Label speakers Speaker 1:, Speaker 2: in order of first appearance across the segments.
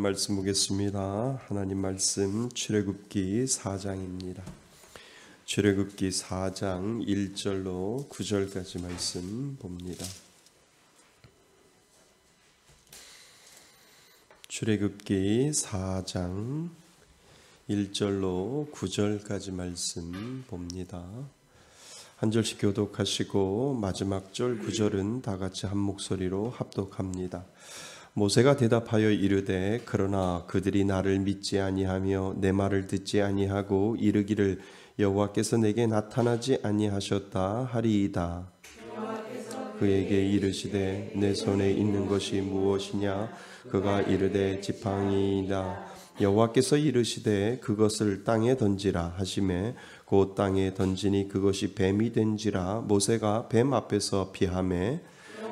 Speaker 1: 말씀 보겠습니다. 하나님 말씀 출애굽기 4장입니다. 출애굽기 4장 1절로 9절까지 말씀 봅니다. 출애굽기 4장 1절로 9절까지 말씀 봅니다. 한 절씩 교독하시고 마지막 절 9절은 다 같이 한 목소리로 합독합니다. 모세가 대답하여 이르되 그러나 그들이 나를 믿지 아니하며 내 말을 듣지 아니하고 이르기를 여호와께서 내게 나타나지 아니하셨다 하리이다. 그에게 이르시되 내 손에 있는 것이 무엇이냐? 그가 이르되 지팡이이다. 여호와께서 이르시되 그것을 땅에 던지라 하시매 곧 땅에 던지니 그것이 뱀이 된지라. 모세가 뱀 앞에서 피하매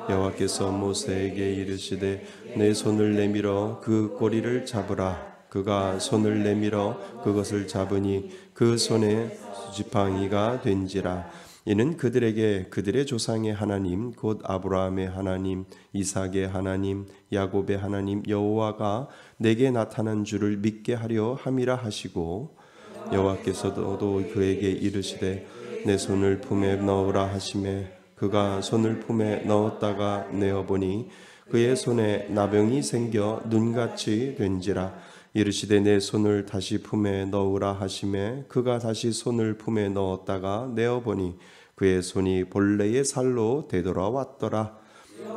Speaker 1: 여호와께서 모세에게 이르시되 내 손을 내밀어 그 꼬리를 잡으라. 그가 손을 내밀어 그것을 잡으니 그 손에 지팡이가 된지라. 이는 그들에게 그들의 조상의 하나님 곧 아브라함의 하나님 이삭의 하나님 야곱의 하나님 여호와가 내게 나타난 줄을 믿게 하려 함이라 하시고, 여호와께서도 그에게 이르시되 내 손을 품에 넣으라 하시매 그가 손을 품에 넣었다가 내어보니 그의 손에 나병이 생겨 눈같이 된지라. 이르시되 내 손을 다시 품에 넣으라 하시매 그가 다시 손을 품에 넣었다가 내어보니 그의 손이 본래의 살로 되돌아왔더라.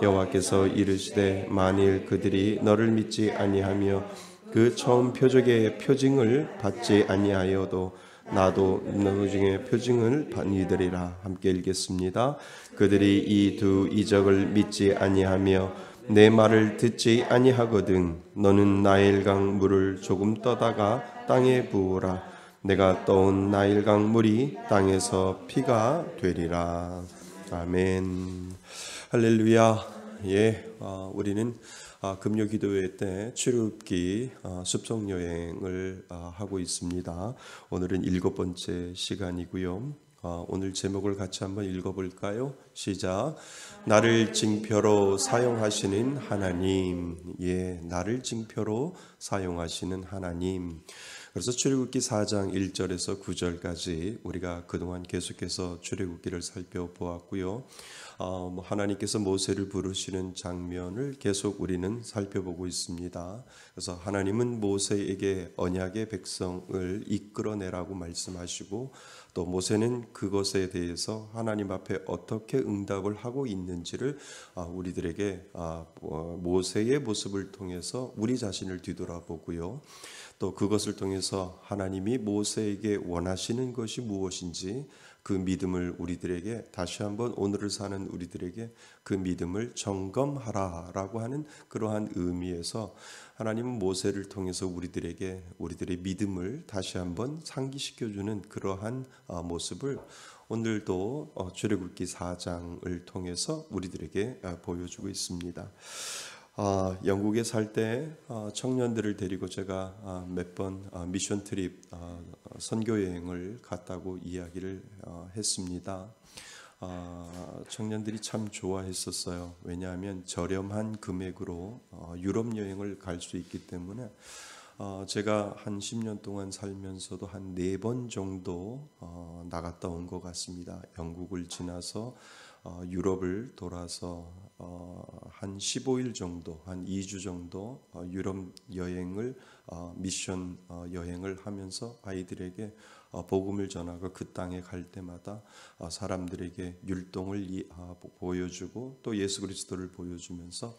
Speaker 1: 여호와께서 이르시되 만일 그들이 너를 믿지 아니하며 그 처음 표적의 표징을 받지 아니하여도 나도 너희 중에 표징을 받으리라. 함께 읽겠습니다. 그들이 이 두 이적을 믿지 아니하며 내 말을 듣지 아니하거든 너는 나일강 물을 조금 떠다가 땅에 부으라. 내가 떠온 나일강 물이 땅에서 피가 되리라. 아멘. 할렐루야. 우리는 금요 기도회 때 출애굽기 숲속 여행을 하고 있습니다. 오늘은 7번째 시간이고요. 오늘 제목을 같이 한번 읽어볼까요? 시작. 나를 징표로 사용하시는 하나님. 나를 징표로 사용하시는 하나님. 그래서 출애굽기 4장 1절에서 9절까지 우리가 그동안 계속해서 출애굽기를 살펴보았고요. 하나님께서 모세를 부르시는 장면을 계속 우리는 살펴보고 있습니다. 그래서 하나님은 모세에게 언약의 백성을 이끌어내라고 말씀하시고, 또 모세는 그것에 대해서 하나님 앞에 어떻게 응답을 하고 있는지를 우리들에게 모세의 모습을 통해서 우리 자신을 뒤돌아보고요. 또 그것을 통해서 하나님이 모세에게 원하시는 것이 무엇인지 그 믿음을 우리들에게 다시 한번 오늘을 사는 우리들에게 그 믿음을 점검하라라고 하는 그러한 의미에서 하나님은 모세를 통해서 우리들의 믿음을 다시 한번 상기시켜주는 그러한 모습을 오늘도 출애굽기 4장을 통해서 우리들에게 보여주고 있습니다. 영국에 살 때 청년들을 데리고 제가 몇 번 미션 트립 선교 여행을 갔다고 이야기를 했습니다. 청년들이 참 좋아했었어요. 왜냐하면 저렴한 금액으로 유럽 여행을 갈 수 있기 때문에 제가 한 10년 동안 살면서도 한 4번 정도 나갔다 온 것 같습니다. 영국을 지나서 유럽을 돌아서 한 15일 정도, 한 2주 정도 유럽 여행을 미션 여행을 하면서 아이들에게 복음을 전하고 그 땅에 갈 때마다 사람들에게 율동을 보여주고 또 예수 그리스도를 보여주면서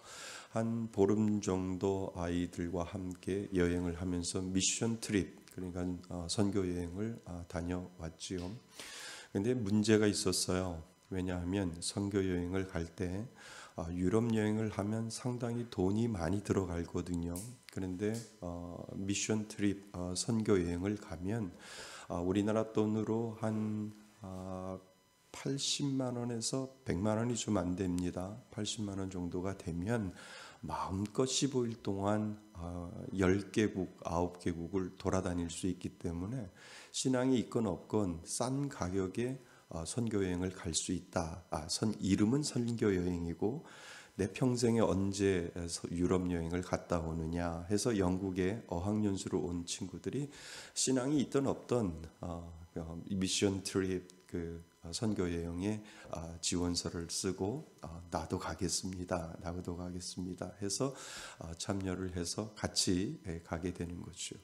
Speaker 1: 한 보름 정도 아이들과 함께 여행을 하면서 미션 트립, 그러니까 선교 여행을 다녀왔지요. 근데 문제가 있었어요. 왜냐하면 선교 여행을 갈 때 유럽 여행을 하면 상당히 돈이 많이 들어가거든요. 그런데 미션 트립 선교 여행을 가면 우리나라 돈으로 한 80만 원에서 100만 원이 좀 안 됩니다. 80만 원 정도가 되면 마음껏 15일 동안 10개국, 9개국을 돌아다닐 수 있기 때문에 신앙이 있건 없건 싼 가격에 선교여행을 갈 수 있다. 이름은 선교여행이고 내 평생에 언제 유럽 여행을 갔다 오느냐 해서 영국에 어학연수로 온 친구들이 신앙이 있든 없든 미션 트립 그 선교 여행에 지원서를 쓰고 나도 가겠습니다. 해서 참여를 해서 같이 가게 되는 거죠.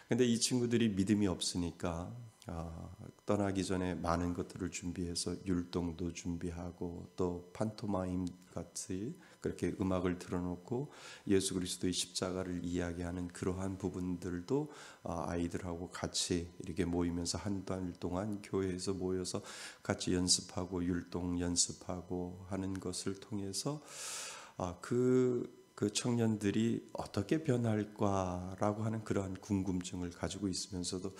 Speaker 1: 근데 이 친구들이 믿음이 없으니까 떠나기 전에 많은 것들을 준비해서 율동도 준비하고 또 판토마임 같이 그렇게 음악을 틀어놓고 예수 그리스도의 십자가를 이야기하는 그러한 부분들도 아이들하고 같이 이렇게 모이면서 한 달 동안 교회에서 모여서 같이 연습하고 율동 연습하고 하는 것을 통해서 그 청년들이 어떻게 변할까라고 하는 그러한 궁금증을 가지고 있으면서도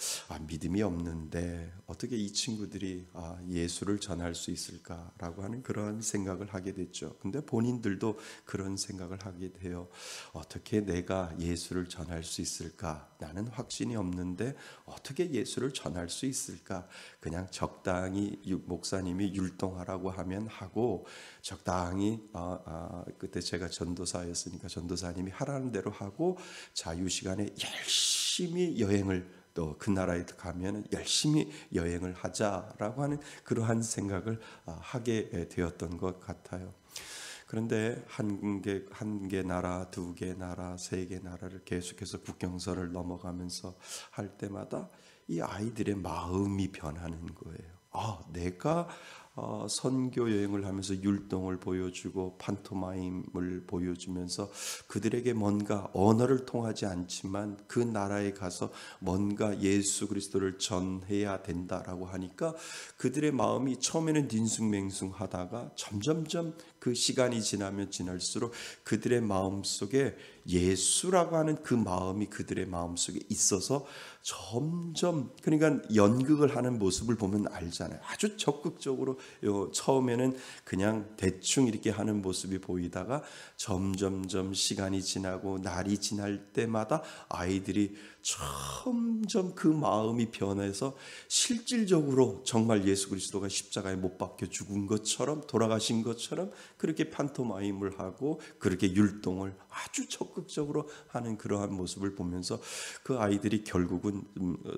Speaker 1: 믿음이 없는데 어떻게 이 친구들이 예수를 전할 수 있을까라고 하는 그러한 생각을 하게 됐죠. 근데 본인들도 그런 생각을 하게 돼요. 어떻게 내가 예수를 전할 수 있을까? 나는 확신이 없는데 어떻게 예수를 전할 수 있을까? 그냥 적당히 목사님이 율동하라고 하면 하고 적당히 그때 제가 전도사였으니까 전도사님이 하라는 대로 하고 자유시간에 열심히 여행을 또 그 나라에 가면 열심히 여행을 하자라고 하는 그러한 생각을 하게 되었던 것 같아요. 그런데 한 개 나라, 두 개 나라, 세 개 나라를 계속해서 국경선을 넘어가면서 할 때마다 이 아이들의 마음이 변하는 거예요. 내가 선교 여행을 하면서 율동을 보여주고 판토마임을 보여주면서 그들에게 뭔가 언어를 통하지 않지만 그 나라에 가서 뭔가 예수 그리스도를 전해야 된다라고 하니까 그들의 마음이 처음에는 딘숭맹숭하다가 점점점 그 시간이 지나면 지날수록 그들의 마음속에 예수라고 하는 그 마음이 그들의 마음속에 있어서 점점 그러니까 연극을 하는 모습을 보면 알잖아요. 아주 적극적으로 처음에는 그냥 대충 이렇게 하는 모습이 보이다가 점점점 시간이 지나고 날이 지날 때마다 아이들이 점점 그 마음이 변해서 실질적으로 정말 예수 그리스도가 십자가에 못 박혀 죽은 것처럼 돌아가신 것처럼 그렇게 판토마임을 하고 그렇게 율동을 아주 적극적으로 하는 그러한 모습을 보면서 그 아이들이 결국은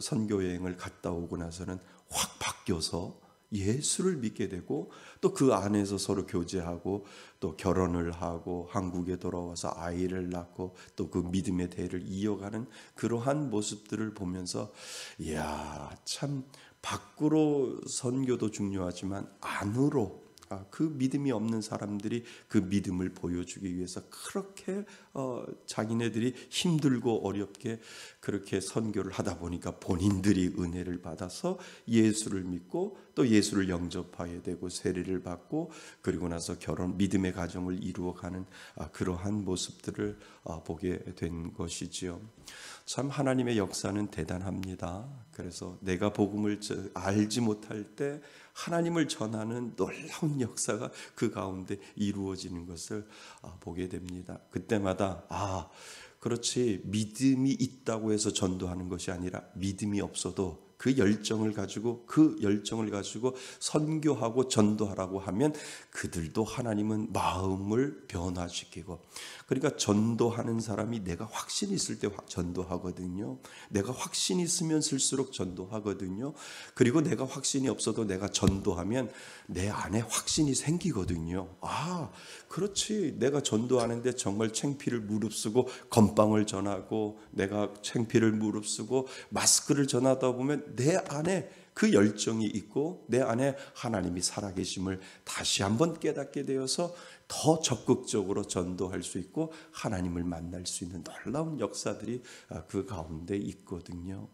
Speaker 1: 선교 여행을 갔다 오고 나서는 확 바뀌어서 예수를 믿게 되고 또 그 안에서 서로 교제하고 또 결혼을 하고 한국에 돌아와서 아이를 낳고 또 그 믿음의 대를 이어가는 그러한 모습들을 보면서 이야 참 밖으로 선교도 중요하지만 안으로 그 믿음이 없는 사람들이 그 믿음을 보여주기 위해서 그렇게 자기네들이 힘들고 어렵게 그렇게 선교를 하다 보니까 본인들이 은혜를 받아서 예수를 믿고 또 예수를 영접하게 되고 세례를 받고 그리고 나서 믿음의 가정을 이루어가는 그러한 모습들을 보게 된 것이지요. 참 하나님의 역사는 대단합니다. 그래서 내가 복음을 알지 못할 때 하나님을 전하는 놀라운 역사가 그 가운데 이루어지는 것을 보게 됩니다. 그때마다 그렇지 믿음이 있다고 해서 전도하는 것이 아니라 믿음이 없어도 그 열정을 가지고 선교하고 전도하라고 하면 그들도 하나님은 마음을 변화시키고 그러니까 전도하는 사람이 내가 확신이 있을 때 전도하거든요. 내가 확신이 있으면 쓸수록 전도하거든요. 그리고 내가 확신이 없어도 내가 전도하면 내 안에 확신이 생기거든요. 그렇지. 내가 전도하는데 정말 창피를 무릅쓰고 건빵을 전하고 내가 창피를 무릅쓰고 마스크를 전하다 보면 내 안에 그 열정이 있고 내 안에 하나님이 살아계심을 다시 한번 깨닫게 되어서 더 적극적으로 전도할 수 있고 하나님을 만날 수 있는 놀라운 역사들이 그 가운데 있거든요.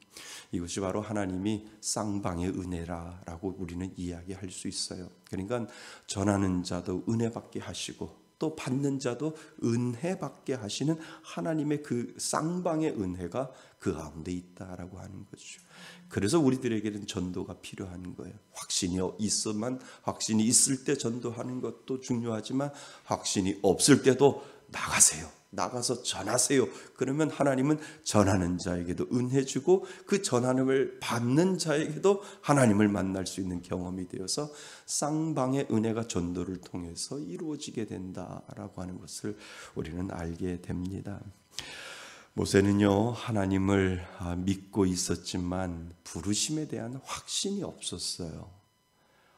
Speaker 1: 이것이 바로 하나님이 쌍방의 은혜라고 우리는 이야기할 수 있어요. 그러니까 전하는 자도 은혜 받게 하시고 또 받는 자도 은혜 받게 하시는 하나님의 그 쌍방의 은혜가 그 가운데 있다라고 하는 거죠. 그래서 우리들에게는 전도가 필요한 거예요. 확신이 있을 때 전도하는 것도 중요하지만 확신이 없을 때도 나가세요. 나가서 전하세요. 그러면 하나님은 전하는 자에게도 은혜 주고 그 전하님을 받는 자에게도 하나님을 만날 수 있는 경험이 되어서 쌍방의 은혜가 전도를 통해서 이루어지게 된다라고 하는 것을 우리는 알게 됩니다. 모세는요, 하나님을 믿고 있었지만 부르심에 대한 확신이 없었어요.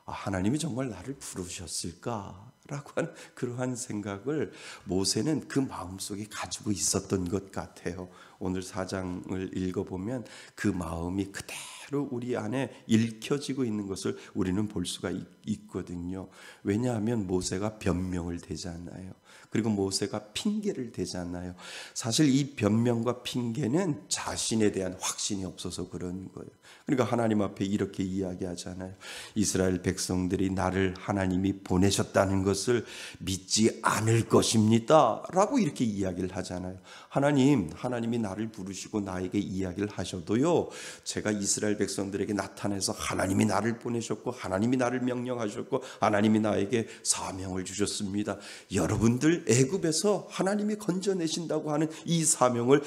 Speaker 1: 하나님이 정말 나를 부르셨을까? 라고 하는 그러한 생각을 모세는 그 마음속에 가지고 있었던 것 같아요. 오늘 4장을 읽어보면 그 마음이 그대로 우리 안에 읽혀지고 있는 것을 우리는 볼 수가 있거든요. 왜냐하면 모세가 변명을 대잖아요. 그리고 모세가 핑계를 대잖아요. 사실 이 변명과 핑계는 자신에 대한 확신이 없어서 그런 거예요. 그러니까 하나님 앞에 이렇게 이야기하잖아요. 이스라엘 백성들이 나를 하나님이 보내셨다는 것을 믿지 않을 것입니다 라고 이렇게 이야기를 하잖아요. 하나님이 나를 부르시고 나에게 이야기를 하셔도요, 제가 이스라엘 백성들에게 나타나서 하나님이 나를 보내셨고 하나님이 나를 명령하셨고 하나님이 나에게 사명을 주셨습니다. 여러분들 애굽에서 하나님이 건져내신다고 하는 이 사명을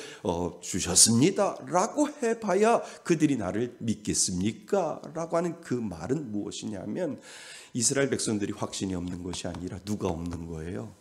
Speaker 1: 주셨습니다 라고 해봐야 그들이 나를 믿겠습니까? 라고 하는 그 말은 무엇이냐면, 이스라엘 백성들이 확신이 없는 것이 아니라 누가 없는 거예요?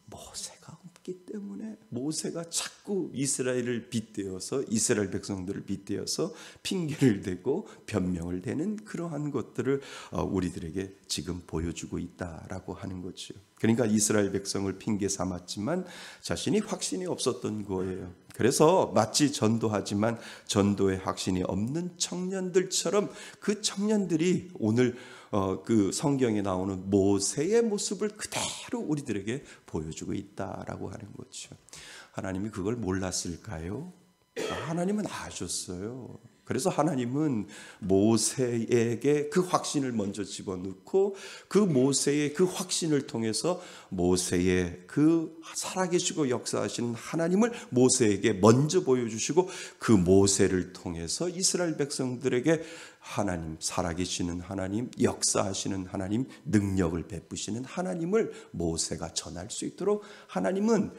Speaker 1: 모세가 없기 때문에. 모세가 자꾸 이스라엘 백성들을 빗대어서 핑계를 대고 변명을 대는 그러한 것들을 우리들에게 지금 보여주고 있다라고 하는 거죠. 그러니까 이스라엘 백성을 핑계 삼았지만 자신이 확신이 없었던 거예요. 그래서 마치 전도하지만 전도에 확신이 없는 청년들처럼 그 청년들이 오늘 그 성경에 나오는 모세의 모습을 그대로 우리들에게 보여주고 있다라고 하는 거죠. 하나님이 그걸 몰랐을까요? 하나님은 아셨어요. 그래서 하나님은 모세에게 그 확신을 먼저 집어넣고 그 모세의 그 확신을 통해서 모세의 그 살아계시고 역사하시는 하나님을 모세에게 먼저 보여주시고 그 모세를 통해서 이스라엘 백성들에게 하나님, 살아계시는 하나님, 역사하시는 하나님, 능력을 베푸시는 하나님을 모세가 전할 수 있도록 하나님은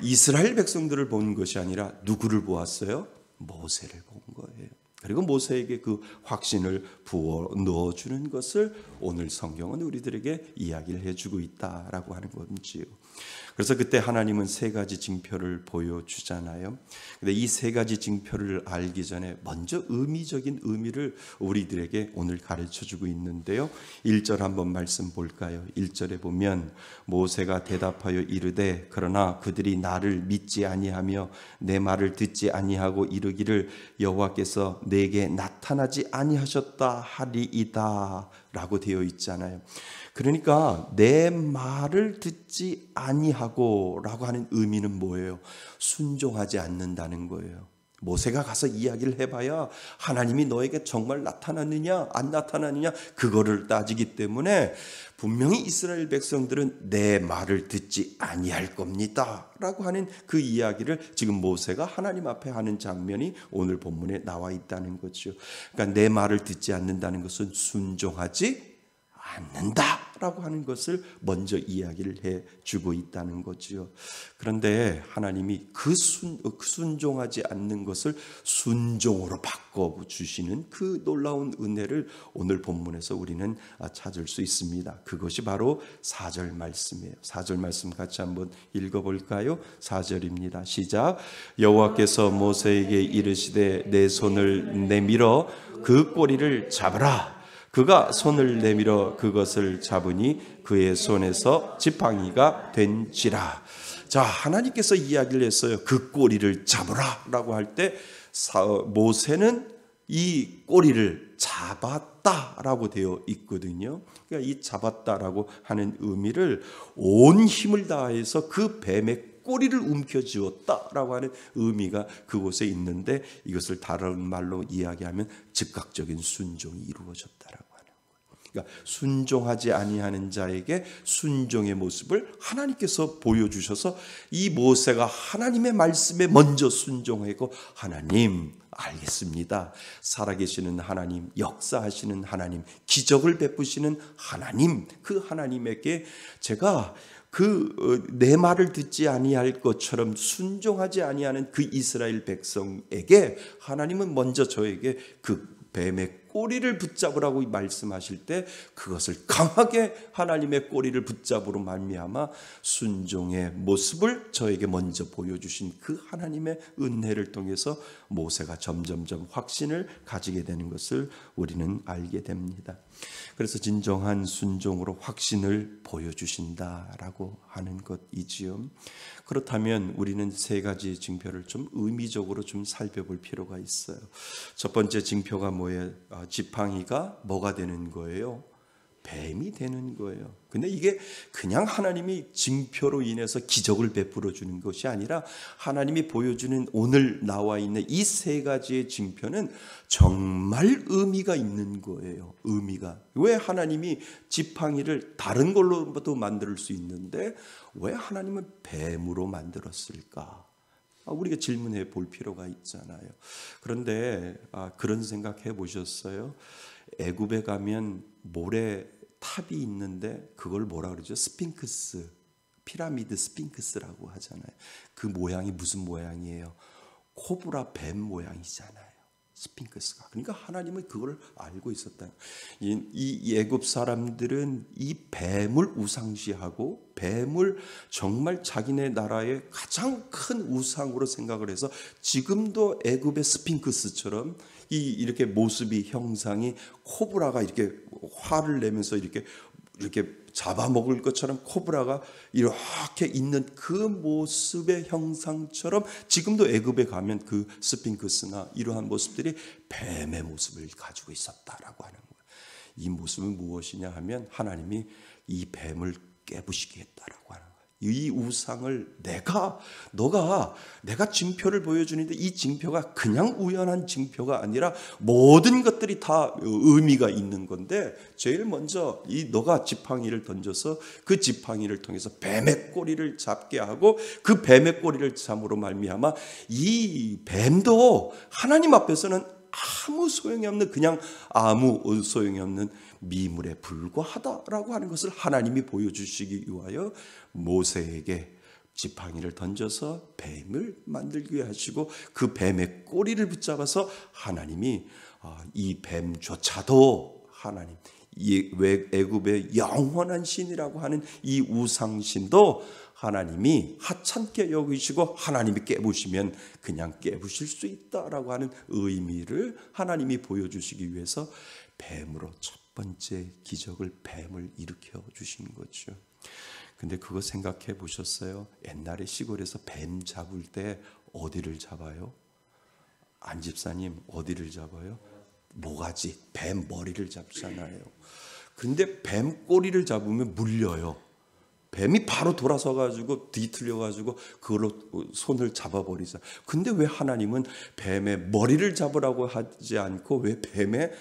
Speaker 1: 이스라엘 백성들을 본 것이 아니라 누구를 보았어요? 모세를 본 거예요. 그리고 모세에게 그 확신을 부어 넣어주는 것을 오늘 성경은 우리들에게 이야기를 해주고 있다라고 하는 건지요. 그래서 그때 하나님은 세 가지 징표를 보여주잖아요. 근데 이 세 가지 징표를 알기 전에 먼저 의미적인 의미를 우리들에게 오늘 가르쳐주고 있는데요. 1절 한번 말씀 볼까요? 1절에 보면 모세가 대답하여 이르되 그러나 그들이 나를 믿지 아니하며 내 말을 듣지 아니하고 이르기를 여호와께서 내게 나타나지 아니하셨다 하리이다 라고 되어 있잖아요. 그러니까 내 말을 듣지 아니하고 라고 하는 의미는 뭐예요? 순종하지 않는다는 거예요. 모세가 가서 이야기를 해봐야 하나님이 너에게 정말 나타났느냐 안 나타났느냐 그거를 따지기 때문에 분명히 이스라엘 백성들은 내 말을 듣지 아니할 겁니다 라고 하는 그 이야기를 지금 모세가 하나님 앞에 하는 장면이 오늘 본문에 나와 있다는 거죠. 그러니까 내 말을 듣지 않는다는 것은 순종하지 않는다라고 하는 것을 먼저 이야기를 해주고 있다는 거지요. 그런데 하나님이 그 순종하지 않는 것을 순종으로 바꿔주시는 그 놀라운 은혜를 오늘 본문에서 우리는 찾을 수 있습니다. 그것이 바로 4절 말씀이에요. 4절 말씀 같이 한번 읽어볼까요? 4절입니다. 시작. 여호와께서 모세에게 이르시되 내 손을 내밀어 그 꼬리를 잡으라. 그가 손을 내밀어 그것을 잡으니 그의 손에서 지팡이가 된지라. 자, 하나님께서 이야기를 했어요. 그 꼬리를 잡으라 라고 할 때 모세는 이 꼬리를 잡았다라고 되어 있거든요. 그러니까 이 잡았다라고 하는 의미를 온 힘을 다해서 그 뱀의 꼬리를 움켜쥐었다라고 하는 의미가 그곳에 있는데, 이것을 다른 말로 이야기하면 즉각적인 순종이 이루어졌다라고 하는 거예요. 그러니까 순종하지 아니하는 자에게 순종의 모습을 하나님께서 보여주셔서 이 모세가 하나님의 말씀에 먼저 순종하고, 하나님 알겠습니다. 살아계시는 하나님, 역사하시는 하나님, 기적을 베푸시는 하나님, 그 하나님에게 제가 내 말을 듣지 아니할 것처럼 순종하지 아니하는 그 이스라엘 백성에게 하나님은 먼저 저에게 그 뱀의 꼬리를 붙잡으라고 말씀하실 때 그것을 강하게 하나님의 꼬리를 붙잡으로 말미암아 순종의 모습을 저에게 먼저 보여주신 그 하나님의 은혜를 통해서 모세가 점점점 확신을 가지게 되는 것을 우리는 알게 됩니다. 그래서 진정한 순종으로 확신을 보여주신다라고 하는 것이지요. 그렇다면 우리는 세 가지 징표를 좀 의미적으로 좀 살펴볼 필요가 있어요. 첫 번째 징표가 뭐예요? 지팡이가 뭐가 되는 거예요? 뱀이 되는 거예요. 근데 이게 그냥 하나님이 징표로 인해서 기적을 베풀어 주는 것이 아니라 하나님이 보여주는 오늘 나와 있는 이 세 가지의 징표는 정말 의미가 있는 거예요. 의미가. 왜 하나님이 지팡이를 다른 걸로도 만들 수 있는데 왜 하나님은 뱀으로 만들었을까? 우리가 질문해 볼 필요가 있잖아요. 그런데 그런 생각해 보셨어요? 애굽에 가면 모래 탑이 있는데 그걸 뭐라 그러죠? 스핑크스, 피라미드 스핑크스라고 하잖아요. 그 모양이 무슨 모양이에요? 코브라 뱀 모양이잖아요. 스핑크스가. 그러니까 하나님은 그걸 알고 있었다. 이 애굽 사람들은 이 뱀을 우상시하고 뱀을 정말 자기네 나라의 가장 큰 우상으로 생각을 해서 지금도 애굽의 스핑크스처럼 이렇게 모습이 형상이 코브라가 이렇게 화를 내면서 이렇게 잡아먹을 것처럼 코브라가 이렇게 있는 그 모습의 형상처럼 지금도 애굽에 가면 그 스핑크스나 이러한 모습들이 뱀의 모습을 가지고 있었다라고 하는 거예요. 이 모습은 무엇이냐 하면 하나님이 이 뱀을 깨부시겠다라고 하는 거예요. 이 우상을 내가 징표를 보여주는데 이 징표가 그냥 우연한 징표가 아니라 모든 것들이 다 의미가 있는 건데 제일 먼저 너가 지팡이를 던져서 그 지팡이를 통해서 뱀의 꼬리를 잡게 하고 그 뱀의 꼬리를 잡으로 말미암아 이 뱀도 하나님 앞에서는 아무 소용이 없는 그냥 아무 소용이 없는 미물에 불과하다라고 하는 것을 하나님이 보여주시기 위하여 모세에게 지팡이를 던져서 뱀을 만들게 하시고 그 뱀의 꼬리를 붙잡아서 하나님이 이 뱀조차도 하나님 애굽의 영원한 신이라고 하는 이 우상신도 하나님이 하찮게 여기시고 하나님이 깨부시면 그냥 깨부실 수 있다라고 하는 의미를 하나님이 보여주시기 위해서 뱀으로 첫 번째 기적을 뱀을 일으켜 주신 거죠. 근데 그거 생각해 보셨어요? 옛날에 시골에서 뱀 잡을 때 어디를 잡아요? 안 집사님 어디를 잡아요? 모가지, 뱀 머리를 잡잖아요. 근데 뱀 꼬리를 잡으면 물려요. 뱀이 바로 돌아서 가지고 뒤틀려 가지고 그걸로 손을 잡아버리자. 근데 왜 하나님은 뱀의 머리를 잡으라고 하지 않고 왜 뱀의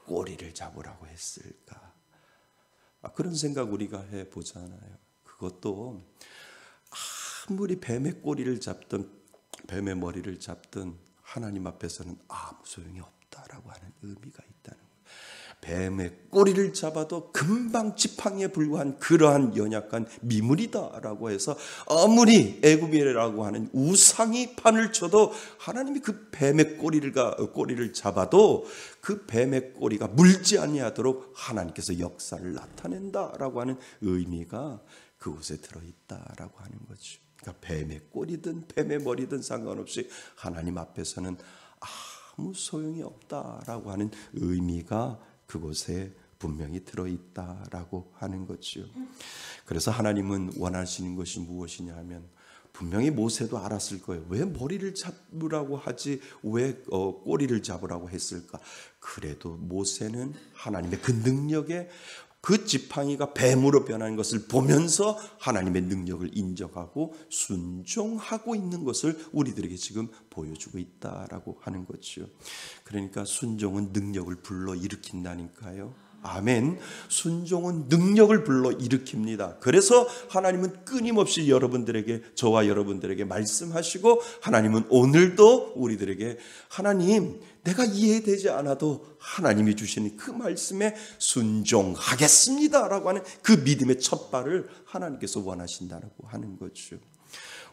Speaker 1: 꼬리를 잡으라고 했을까? 그런 생각 우리가 해보잖아요. 그것도 아무리 뱀의 꼬리를 잡든 뱀의 머리를 잡든 하나님 앞에서는 아무 소용이 없다라고 하는 의미가 있다는 거예요. 뱀의 꼬리를 잡아도 금방 지팡이에 불과한 그러한 연약한 미물이다라고 해서 아무리 애굽이라고 하는 우상이 판을 쳐도 하나님이 그 뱀의 꼬리를 잡아도 그 뱀의 꼬리가 물지 아니하도록 하나님께서 역사를 나타낸다라고 하는 의미가 그곳에 들어있다라고 하는 거죠. 그러니까 뱀의 꼬리든 뱀의 머리든 상관없이 하나님 앞에서는 아무 소용이 없다라고 하는 의미가 그곳에 분명히 들어있다라고 하는 거죠. 그래서 하나님은 원하시는 것이 무엇이냐 하면 분명히 모세도 알았을 거예요. 왜 머리를 잡으라고 하지 왜 꼬리를 잡으라고 했을까? 그래도 모세는 하나님의 그 능력에 그 지팡이가 뱀으로 변하는 것을 보면서 하나님의 능력을 인정하고 순종하고 있는 것을 우리들에게 지금 보여주고 있다라고 하는 거죠. 그러니까 순종은 능력을 불러일으킨다니까요. 아멘. 순종은 능력을 불러일으킵니다. 그래서 하나님은 끊임없이 여러분들에게, 저와 여러분들에게 말씀하시고, 하나님은 오늘도 우리들에게 하나님, 내가 이해되지 않아도 하나님이 주시는 그 말씀에 순종하겠습니다 라고 하는 그 믿음의 첫 발을 하나님께서 원하신다고 하는 거죠.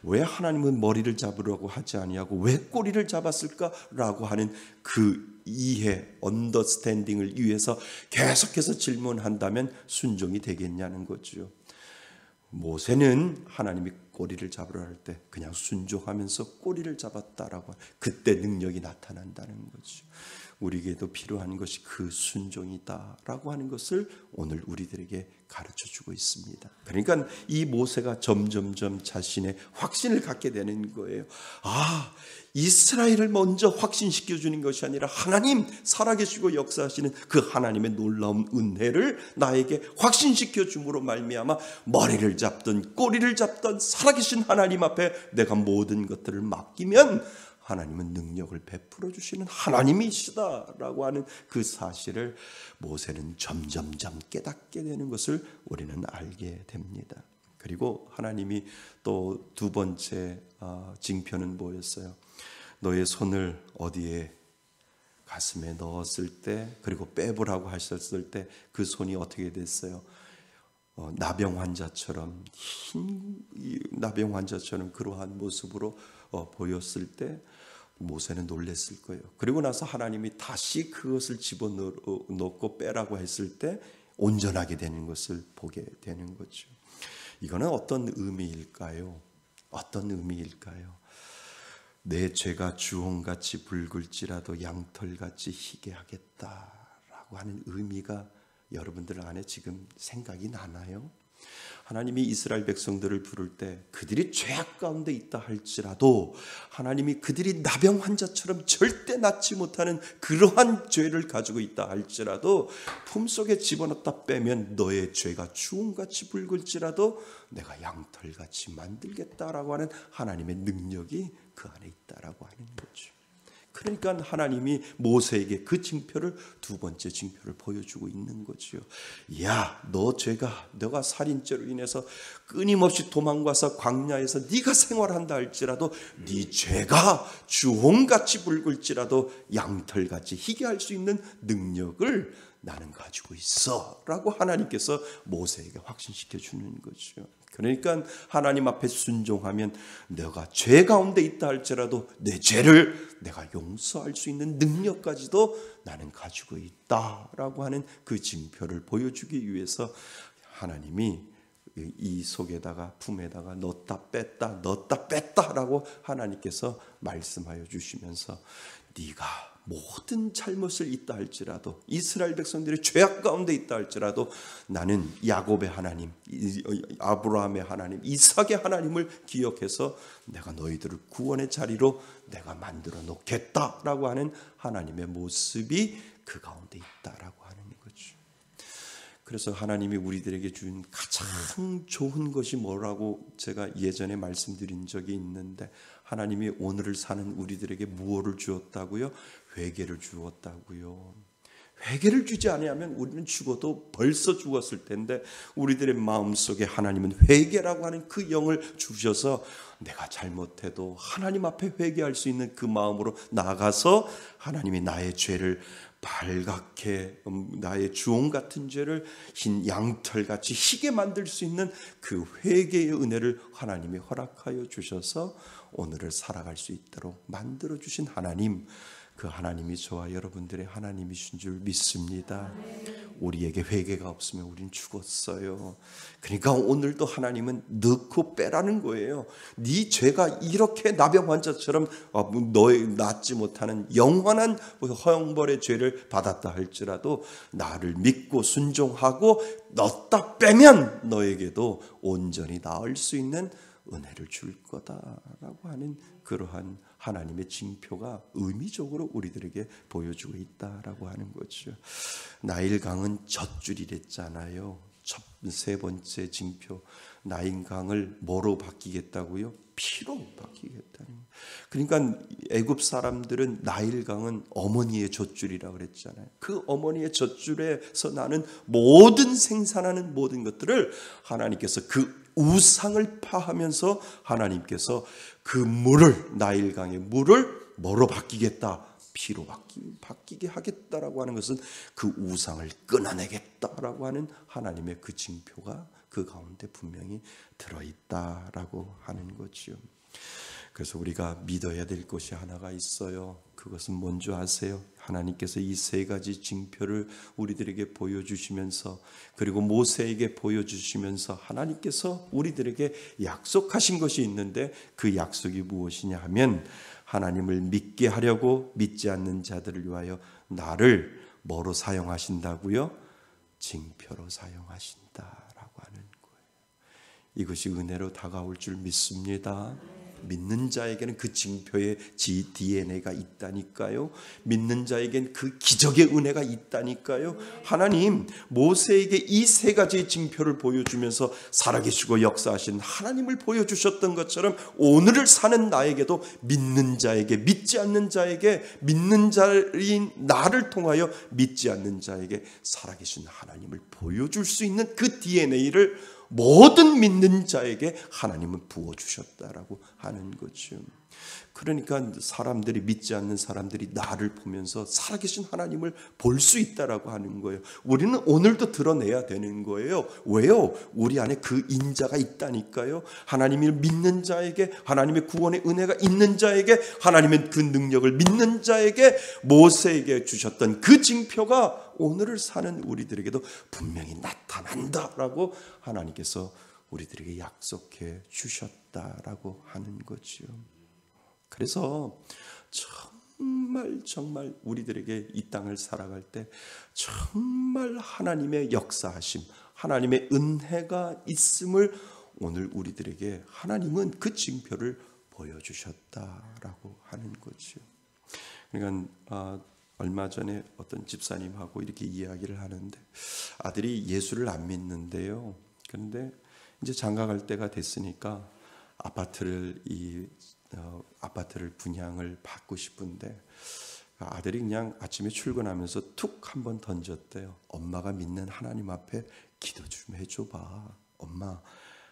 Speaker 1: 왜 하나님은 머리를 잡으라고 하지 아니하고 왜 꼬리를 잡았을까라고 하는 그 이해, 언더스탠딩을 위해서 계속해서 질문한다면 순종이 되겠냐는 거죠. 모세는 하나님이 꼬리를 잡으라 할 때 그냥 순종하면서 꼬리를 잡았다라고, 그때 능력이 나타난다는 거죠. 우리에게도 필요한 것이 그 순종이다라고 하는 것을 오늘 우리들에게 가르쳐주고 있습니다. 그러니까 이 모세가 점점점 자신의 확신을 갖게 되는 거예요. 아, 이스라엘을 먼저 확신시켜주는 것이 아니라 하나님, 살아계시고 역사하시는 그 하나님의 놀라운 은혜를 나에게 확신시켜줌으로 말미암아 머리를 잡든 꼬리를 잡든 살아계신 하나님 앞에 내가 모든 것들을 맡기면 하나님은 능력을 베풀어 주시는 하나님이시다라고 하는 그 사실을 모세는 점점점 깨닫게 되는 것을 우리는 알게 됩니다. 그리고 하나님이 또 두 번째 징표는 뭐였어요? 너의 손을 어디에 가슴에 넣었을 때, 그리고 빼보라고 하셨을 때 그 손이 어떻게 됐어요? 나병 환자처럼, 흰 나병 환자처럼 그러한 모습으로 보였을 때 모세는 놀랬을 거예요. 그리고 나서 하나님이 다시 그것을 집어넣고 빼라고 했을 때 온전하게 되는 것을 보게 되는 거죠. 이거는 어떤 의미일까요? 어떤 의미일까요? 내 죄가 주홍같이 붉을지라도 양털같이 희게 하겠다라고 하는 의미가 여러분들 안에 지금 생각이 나나요? 하나님이 이스라엘 백성들을 부를 때 그들이 죄악 가운데 있다 할지라도 하나님이 그들이 나병 환자처럼 절대 낫지 못하는 그러한 죄를 가지고 있다 할지라도 품속에 집어넣다 빼면 너의 죄가 주홍같이 붉을지라도 내가 양털같이 만들겠다라고 하는 하나님의 능력이 그 안에 있다라고 하는 거죠. 그러니까 하나님이 모세에게 그 징표를, 두 번째 징표를 보여주고 있는 거죠. 야, 너 죄가, 너가 살인죄로 인해서 끊임없이 도망가서 광야에서 네가 생활한다 할지라도 네 죄가 주홍같이 붉을지라도 양털같이 희게 할 수 있는 능력을 나는 가지고 있어 라고 하나님께서 모세에게 확신시켜 주는 거죠. 그러니까 하나님 앞에 순종하면 내가 죄 가운데 있다 할지라도 내 죄를 내가 용서할 수 있는 능력까지도 나는 가지고 있다라고 하는 그 징표를 보여주기 위해서 하나님이 이 속에다가, 품에다가 넣었다 뺐다라고 하나님께서 말씀하여 주시면서 네가 모든 잘못을 있다 할지라도, 이스라엘 백성들이 죄악 가운데 있다 할지라도 나는 야곱의 하나님, 아브라함의 하나님, 이삭의 하나님을 기억해서 내가 너희들을 구원의 자리로 내가 만들어 놓겠다라고 하는 하나님의 모습이 그 가운데 있다라고 하는 거죠. 그래서 하나님이 우리들에게 준 가장 좋은 것이 뭐라고 제가 예전에 말씀드린 적이 있는데, 하나님이 오늘을 사는 우리들에게 무엇을 주었다고요? 회개를 주었다고요. 회개를 주지 아니하면 우리는 죽어도 벌써 죽었을 텐데, 우리들의 마음속에 하나님은 회개라고 하는 그 영을 주셔서 내가 잘못해도 하나님 앞에 회개할 수 있는 그 마음으로 나아가서 하나님이 나의 죄를 발갛게, 나의 주홍 같은 죄를 흰 양털같이 희게 만들 수 있는 그 회개의 은혜를 하나님이 허락하여 주셔서 오늘을 살아갈 수 있도록 만들어 주신 하나님, 그 하나님이 저와 여러분들의 하나님이신 줄 믿습니다. 우리에게 회개가 없으면 우린 죽었어요. 그러니까 오늘도 하나님은 넣고 빼라는 거예요. 네 죄가 이렇게 나병 환자처럼 너의 낫지 못하는 영원한 허영벌의 죄를 받았다 할지라도 나를 믿고 순종하고 넣었다 빼면 너에게도 온전히 나을 수 있는 은혜를 줄 거다라고 하는 그러한 하나님의 징표가 의미적으로 우리들에게 보여주고 있다라고 하는 거죠. 나일강은 젖줄이랬잖아요. 세 번째 징표, 나일강을 뭐로 바뀌겠다고요? 피로 바뀌겠다는 거예요. 그러니까 애굽 사람들은 나일강은 어머니의 젖줄이라고 그랬잖아요. 그 어머니의 젖줄에서 나는 모든 생산하는 모든 것들을 하나님께서 그 우상을 파하면서 하나님께서 그 물을, 나일강의 물을 뭐로 바뀌겠다? 피로 바뀌게 하겠다라고 하는 것은 그 우상을 끊어내겠다라고 하는 하나님의 그 징표가 그 가운데 분명히 들어있다라고 하는 거죠. 그래서 우리가 믿어야 될 것이 하나가 있어요. 그것은 뭔지 아세요? 하나님께서 이 세 가지 징표를 우리들에게 보여주시면서, 그리고 모세에게 보여주시면서 하나님께서 우리들에게 약속하신 것이 있는데, 그 약속이 무엇이냐 하면, 하나님을 믿게 하려고 믿지 않는 자들을 위하여 나를 뭐로 사용하신다고요? 징표로 사용하신다라고 하는 거예요. 이것이 은혜로 다가올 줄 믿습니다. 믿는 자에게는 그 징표의 DNA가 있다니까요. 믿는 자에게는 그 기적의 은혜가 있다니까요. 하나님 모세에게 이 세 가지의 징표를 보여주면서 살아계시고 역사하신 하나님을 보여주셨던 것처럼 오늘을 사는 나에게도 믿는 자에게, 믿지 않는 자에게, 믿는 자인 나를 통하여 믿지 않는 자에게 살아계신 하나님을 보여줄 수 있는 그 DNA를 모든 믿는 자에게 하나님은 부어주셨다라고 하는 거죠. 그러니까 사람들이, 믿지 않는 사람들이 나를 보면서 살아계신 하나님을 볼 수 있다라고 하는 거예요. 우리는 오늘도 드러내야 되는 거예요. 왜요? 우리 안에 그 인자가 있다니까요. 하나님을 믿는 자에게, 하나님의 구원의 은혜가 있는 자에게, 하나님의 그 능력을 믿는 자에게, 모세에게 주셨던 그 징표가 오늘을 사는 우리들에게도 분명히 나타난다라고 하나님께서 우리들에게 약속해 주셨다라고 하는 거죠. 그래서 정말 우리들에게 이 땅을 살아갈 때 정말 하나님의 역사하심, 하나님의 은혜가 있음을 오늘 우리들에게 하나님은 그 징표를 보여주셨다라고 하는 거죠. 그러니까 얼마 전에 어떤 집사님하고 이렇게 이야기를 하는데, 아들이 예수를 안 믿는데요. 그런데 이제 장가 갈 때가 됐으니까 아파트를 분양을 받고 싶은데, 아들이 그냥 아침에 출근하면서 툭 한번 던졌대요. 엄마가 믿는 하나님 앞에 기도 좀 해줘봐. 엄마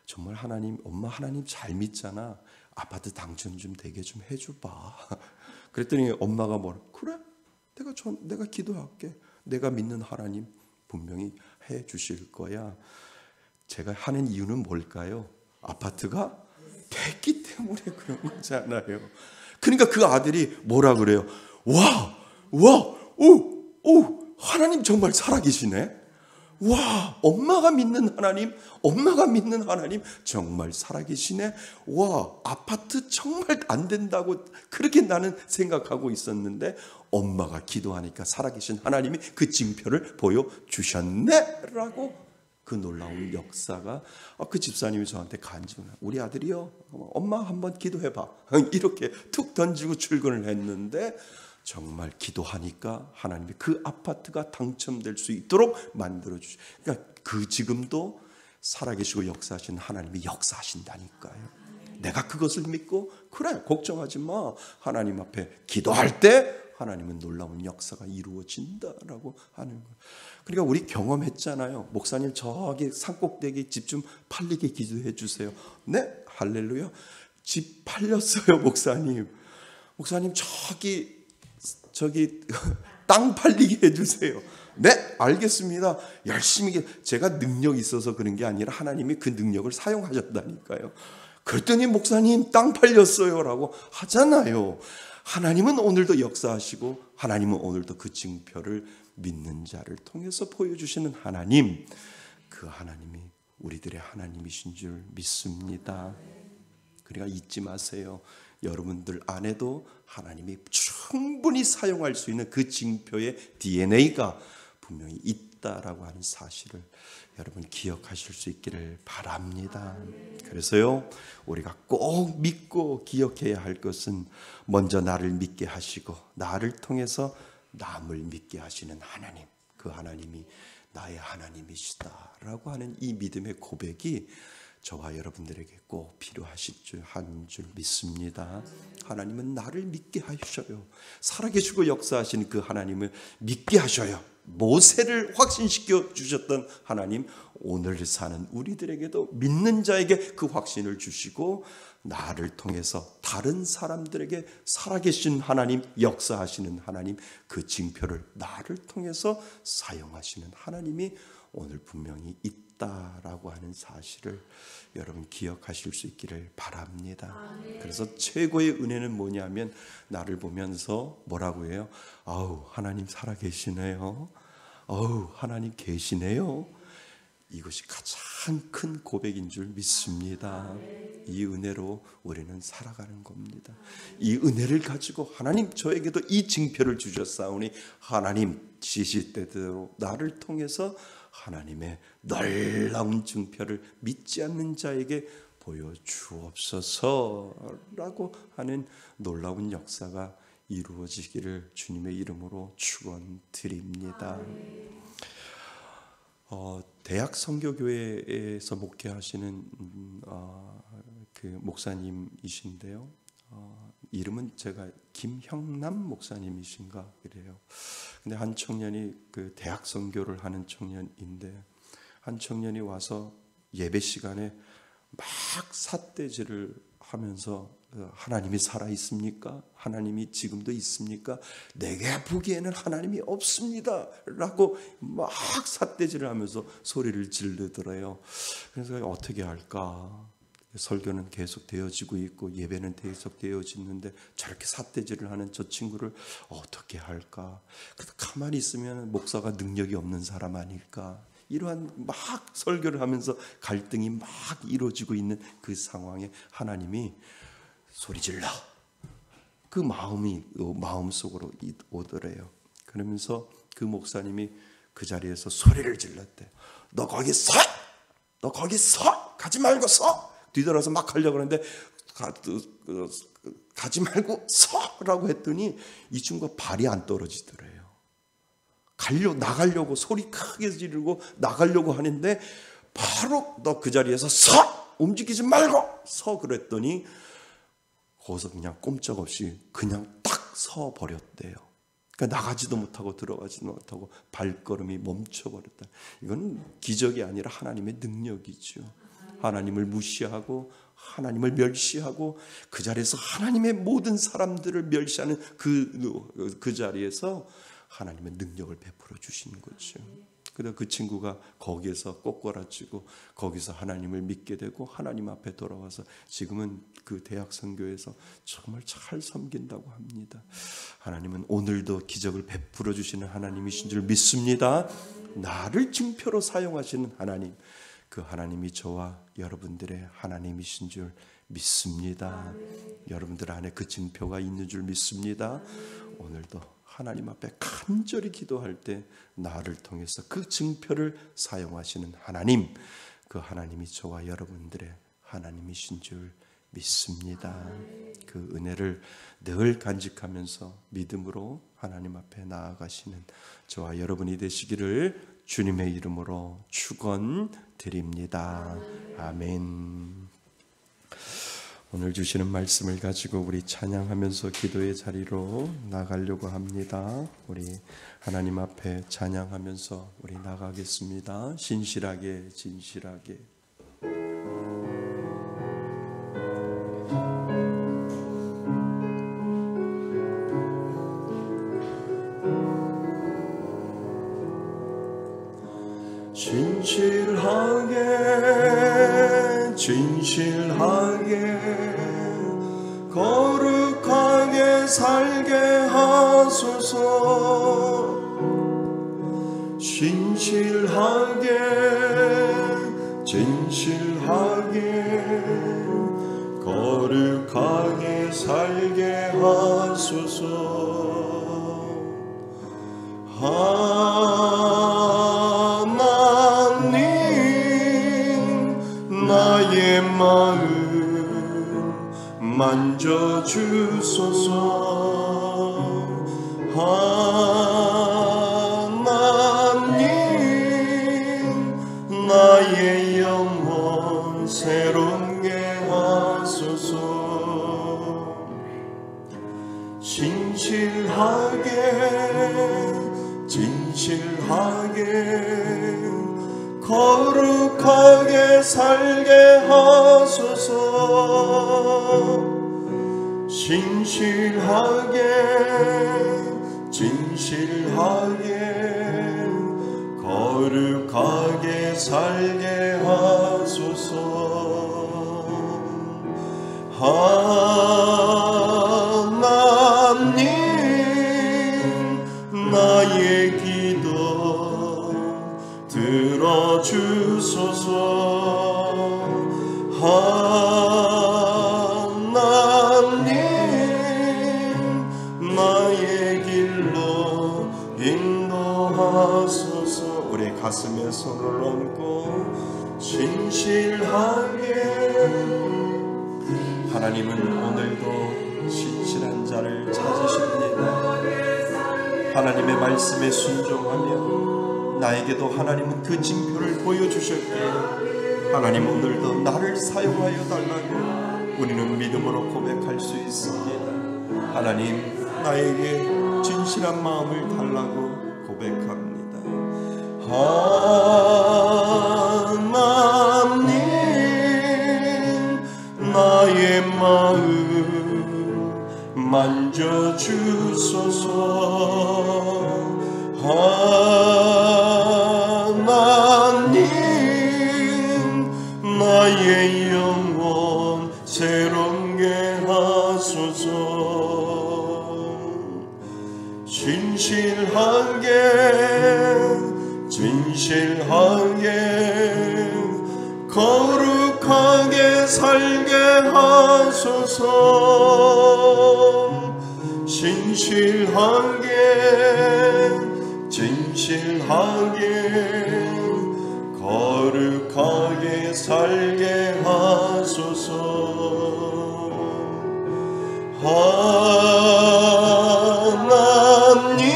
Speaker 1: 정말 엄마 하나님 잘 믿잖아. 아파트 당첨 좀 되게 좀 해줘봐. 그랬더니 엄마가 그래? 내가 기도할게. 내가 믿는 하나님 분명히 해 주실 거야. 제가 하는 이유는 뭘까요? 아파트가 됐기 때문에 그런 거잖아요. 그러니까 그 아들이 뭐라 그래요? 하나님 정말 살아계시네. 엄마가 믿는 하나님 정말 살아계시네. 아파트 정말 안 된다고 그렇게 나는 생각하고 있었는데, 엄마가 기도하니까 살아계신 하나님이 그 징표를 보여주셨네 라고, 그 놀라운 역사가, 그 집사님이 저한테 간증을, 우리 아들이요, 엄마 한번 기도해봐, 이렇게 툭 던지고 출근을 했는데, 정말 기도하니까 하나님이 그 아파트가 당첨될 수 있도록 만들어주시고, 그러니까 지금도 살아계시고 역사하신 하나님이 역사하신다니까요. 내가 그것을 믿고, 그래 걱정하지 마, 하나님 앞에 기도할 때 하나님은 놀라운 역사가 이루어진다라고 하는 거예요. 그러니까 우리 경험했잖아요. 목사님 저기 산꼭대기 집 좀 팔리게 기도해 주세요. 네, 할렐루야. 집 팔렸어요. 목사님 저기 땅 팔리게 해주세요. 네, 알겠습니다. 열심히. 제가 능력이 있어서 그런 게 아니라 하나님이 그 능력을 사용하셨다니까요. 그랬더니 목사님 땅 팔렸어요 라고 하잖아요. 하나님은 오늘도 역사하시고, 하나님은 오늘도 그 징표를 믿는 자를 통해서 보여주시는 하나님, 그 하나님이 우리들의 하나님이신 줄 믿습니다. 그러니까 잊지 마세요. 여러분들 안에도 하나님이 충분히 사용할 수 있는 그 징표의 DNA가 분명히 있다라고 하는 사실을 여러분 기억하실 수 있기를 바랍니다. 그래서요, 우리가 꼭 믿고 기억해야 할 것은, 먼저 나를 믿게 하시고 나를 통해서 남을 믿게 하시는 하나님, 그 하나님이 나의 하나님이시다라고 하는 이 믿음의 고백이 저와 여러분들에게 꼭 필요하실 줄 믿습니다. 하나님은 나를 믿게 하셔요. 살아계시고 역사하시는 그 하나님을 믿게 하셔요. 모세를 확신시켜 주셨던 하나님, 오늘 사는 우리들에게도 믿는 자에게 그 확신을 주시고 나를 통해서 다른 사람들에게 살아계신 하나님, 역사하시는 하나님, 그 징표를 나를 통해서 사용하시는 하나님이 오늘 분명히 있다라고 하는 사실을 여러분 기억하실 수 있기를 바랍니다. 그래서 최고의 은혜는 뭐냐면 나를 보면서 뭐라고 해요? 아우, 하나님 살아계시네요. 아우, 하나님 계시네요. 이것이 가장 큰 고백인 줄 믿습니다. 이 은혜로 우리는 살아가는 겁니다. 이 은혜를 가지고 하나님 저에게도 이 징표를 주셨사오니 하나님 지시대로 나를 통해서 하나님의 놀라운 징표를 믿지 않는 자에게 보여주옵소서라고 하는 놀라운 역사가 이루어지기를 주님의 이름으로 축원드립니다. 대학 선교교회에서 목회하시는 그 목사님이신데요. 이름은 제가 김형남 목사님이신가 그래요. 근데 한 청년이 그 대학 선교를 하는 청년인데 한 청년이 와서 예배 시간에 막 삿대질을 하면서 하나님이 살아 있습니까? 하나님이 지금도 있습니까? 내게 보기에는 하나님이 없습니다 라고 막 삿대질을 하면서 소리를 지르더래요. 그래서 어떻게 할까? 설교는 계속 되어지고 있고 예배는 계속 되어지는데 저렇게 삿대질을 하는 저 친구를 어떻게 할까? 그래서 가만히 있으면 목사가 능력이 없는 사람 아닐까? 이러한 막 설교를 하면서 갈등이 막 이루어지고 있는 그 상황에 하나님이 소리 질러. 그 마음이 마음속으로 오더래요. 그러면서 그 목사님이 그 자리에서 소리를 질렀대요. 너 거기 서! 너 거기 서! 가지 말고 서! 뒤돌아서 막 가려고 하는데 가지 말고 서라고 했더니 이 친구가 발이 안 떨어지더래요. 나가려고 소리 크게 지르고 나가려고 하는데 바로 너 그 자리에서 서! 움직이지 말고 서! 그랬더니 거기서 그냥 꼼짝없이 그냥 딱 서 버렸대요. 그러니까 나가지도 못하고 들어가지도 못하고 발걸음이 멈춰버렸다. 이건 기적이 아니라 하나님의 능력이죠. 하나님을 무시하고 하나님을 멸시하고 그 자리에서 하나님의 모든 사람들을 멸시하는 그 자리에서 하나님의 능력을 베풀어 주시는 거죠. 그래서 그 친구가 거기에서 꼬꾸라지고 거기서 하나님을 믿게 되고 하나님 앞에 돌아와서 지금은 그 대학 선교에서 정말 잘 섬긴다고 합니다. 하나님은 오늘도 기적을 베풀어 주시는 하나님이신 줄 믿습니다. 나를 징표로 사용하시는 하나님, 그 하나님이 저와 여러분들의 하나님이신 줄 믿습니다. 여러분들 안에 그 징표가 있는 줄 믿습니다. 오늘도 하나님 앞에 간절히 기도할 때 나를 통해서 그 징표를 사용하시는 하나님, 그 하나님이 저와 여러분들의 하나님이신 줄 믿습니다. 그 은혜를 늘 간직하면서 믿음으로 하나님 앞에 나아가시는 저와 여러분이 되시기를 주님의 이름으로 축원드립니다. 아멘. 오늘 주시는 말씀을 가지고 우리 찬양하면서 기도의 자리로 나가려고 합니다. 우리 하나님 앞에 찬양하면서 우리 나가겠습니다. 신실하게 진실하게. 진실하게 거룩하게 살게 하소서. 진실하게 거룩하게 살게 하소서. 나의 마음 만져주소서. 하나님 진실하게 거룩하게 살게 하소서. 진실하게 거룩하게 살게 하소서. 하나님 나의 기도 들어주소서. 하나님 나의 길로 인도하소서. 우리 가슴에 손을 얹고 진실하게. 하나님은 오늘도 신실한 자를 찾으십니다. 하나님의 말씀에 순종하며 나에게도 하나님은 그 징표를 보여주셨기에 하나님 오늘도 나를 사용하여 달라고 우리는 믿음으로 고백할 수 있습니다. 하나님 나에게 진실한 마음을 달라고 고백합니다. 하나님 나의 마음 만져주소서. 하나님 나의 영혼 새롭게 하소서. 진실하게 거룩하게 살게 하소서. 진실하게 거룩하게 살게 하소서. 하나님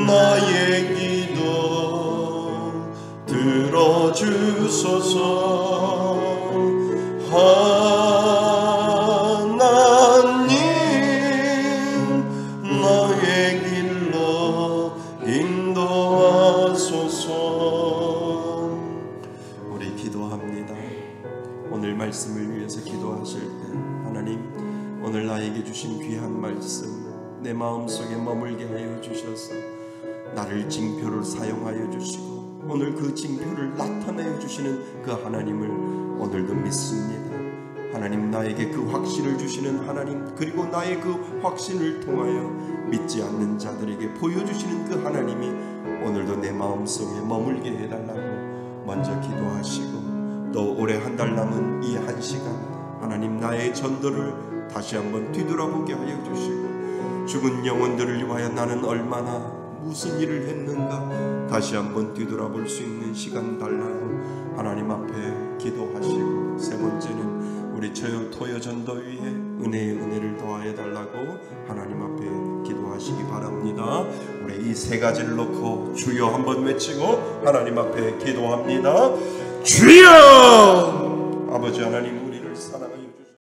Speaker 1: 나의 기도 들어주소서. 하나님 나의 길로 인도하소서. 우리 기도합니다. 오늘 말씀을 위해서 기도하실 때 하나님 오늘 나에게 주신 귀한 말씀 내 마음속에 머물게 하여 주셔서 나를 징표로 사용하여 주시고 오늘 그 징표를 나타내어 주시는 그 하나님을 오늘도 믿습니다. 하나님 나에게 그 확신을 주시는 하나님, 그리고 나의 그 확신을 통하여 믿지 않는 자들에게 보여주시는 그 하나님이 오늘도 내 마음속에 머물게 해달라고 먼저 기도하시고, 또 올해 한 달 남은 이 한 시간 하나님 나의 전도를 다시 한번 뒤돌아보게 하여 주시고, 죽은 영혼들을 위하여 나는 얼마나 무슨 일을 했는가 다시 한번 뒤돌아볼 수 있는 시간 달라고 하나님 앞에 기도하시고, 세 번째는 우리 토요 전도위에 은혜의 은혜를 더하여 달라고 하나님 앞에 기도하시기 바랍니다. 우리 이 세 가지를 놓고 주여 한번 외치고 하나님 앞에 기도합니다. 주여! 아버지 하나님,